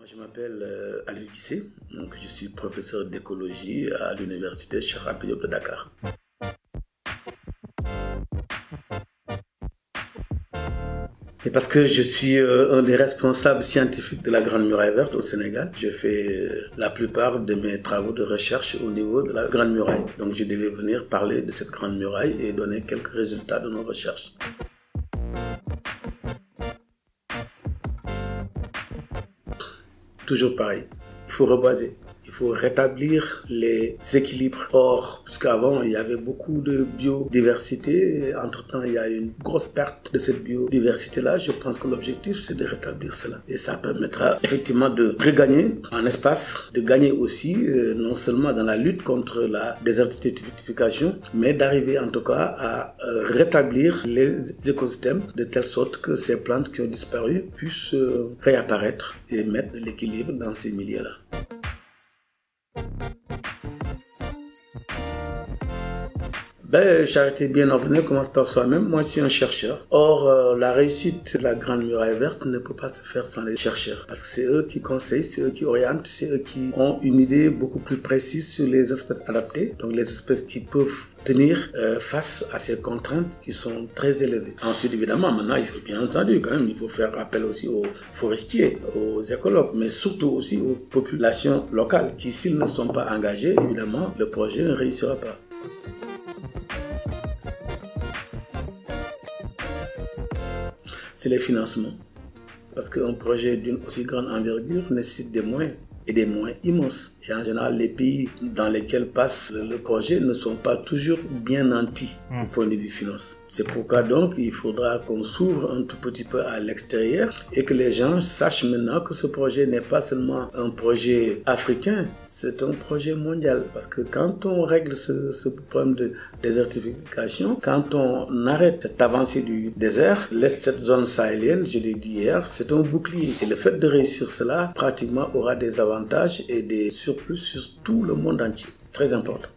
Je m'appelle Ali Guissé, donc je suis professeur d'écologie à l'université Cheikh Anta Diop de Dakar. Et parce que je suis un des responsables scientifiques de la Grande Muraille Verte au Sénégal, je fais la plupart de mes travaux de recherche au niveau de la Grande Muraille. Donc je devais venir parler de cette Grande Muraille et donner quelques résultats de nos recherches. Toujours pareil, il faut reboiser. Il faut rétablir les équilibres. Or, puisqu'avant, il y avait beaucoup de biodiversité, entre-temps, il y a une grosse perte de cette biodiversité-là. Je pense que l'objectif, c'est de rétablir cela. Et ça permettra effectivement de regagner en espace, de gagner aussi, non seulement dans la lutte contre la désertification, mais d'arriver en tout cas à rétablir les écosystèmes de telle sorte que ces plantes qui ont disparu puissent réapparaître et mettre de l'équilibre dans ces milieux-là. Charité bien ordonnée commence par soi-même. Moi, je suis un chercheur. Or, la réussite de la Grande Muraille Verte ne peut pas se faire sans les chercheurs. Parce que c'est eux qui conseillent, c'est eux qui orientent, c'est eux qui ont une idée beaucoup plus précise sur les espèces adaptées. Donc, les espèces qui peuvent tenir face à ces contraintes qui sont très élevées. Ensuite, évidemment, maintenant, il faut bien entendu, quand même, il faut faire appel aussi aux forestiers, aux écologues, mais surtout aussi aux populations locales qui, s'ils ne sont pas engagés, évidemment, le projet ne réussira pas. C'est les financements. Parce qu'un projet d'une aussi grande envergure nécessite des moyens, et des moyens immenses. Et en général, les pays dans lesquels passe le projet ne sont pas toujours bien nantis au point de vue finance. C'est pourquoi donc il faudra qu'on s'ouvre un tout petit peu à l'extérieur et que les gens sachent maintenant que ce projet n'est pas seulement un projet africain, c'est un projet mondial. Parce que quand on règle ce problème de désertification, quand on arrête cette avancée du désert, cette zone sahélienne, je l'ai dit hier, c'est un bouclier. Et le fait de réussir cela, pratiquement, aura des avantages et des surplus sur tout le monde entier. Très important.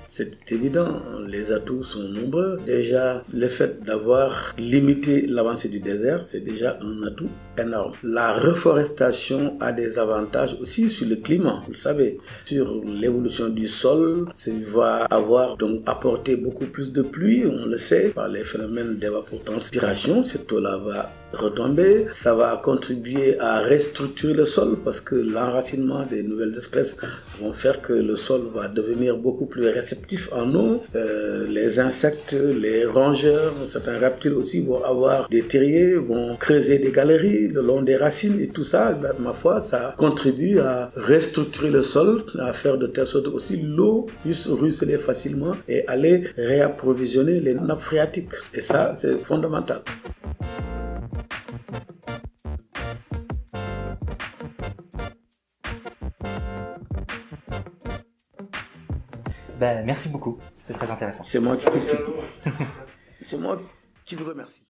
C'est évident, les atouts sont nombreux. Déjà, le fait d'avoir limité l'avancée du désert, c'est déjà un atout énorme. La reforestation a des avantages aussi sur le climat, vous le savez. Sur l'évolution du sol, ça va avoir donc apporté beaucoup plus de pluie, on le sait, par les phénomènes d'évapotranspiration. Cette eau-là va retomber, ça va contribuer à restructurer le sol parce que l'enracinement des nouvelles espèces vont faire que le sol va devenir beaucoup plus réceptif en eau. Les insectes, les rongeurs, certains reptiles aussi vont avoir des terriers, vont creuser des galeries le long des racines et tout ça, ma foi, ça contribue à restructurer le sol, à faire de telle sorte aussi l'eau puisse ruisseler facilement et aller réapprovisionner les nappes phréatiques. Et ça, c'est fondamental. Merci beaucoup, c'était très intéressant. C'est moi qui vous remercie.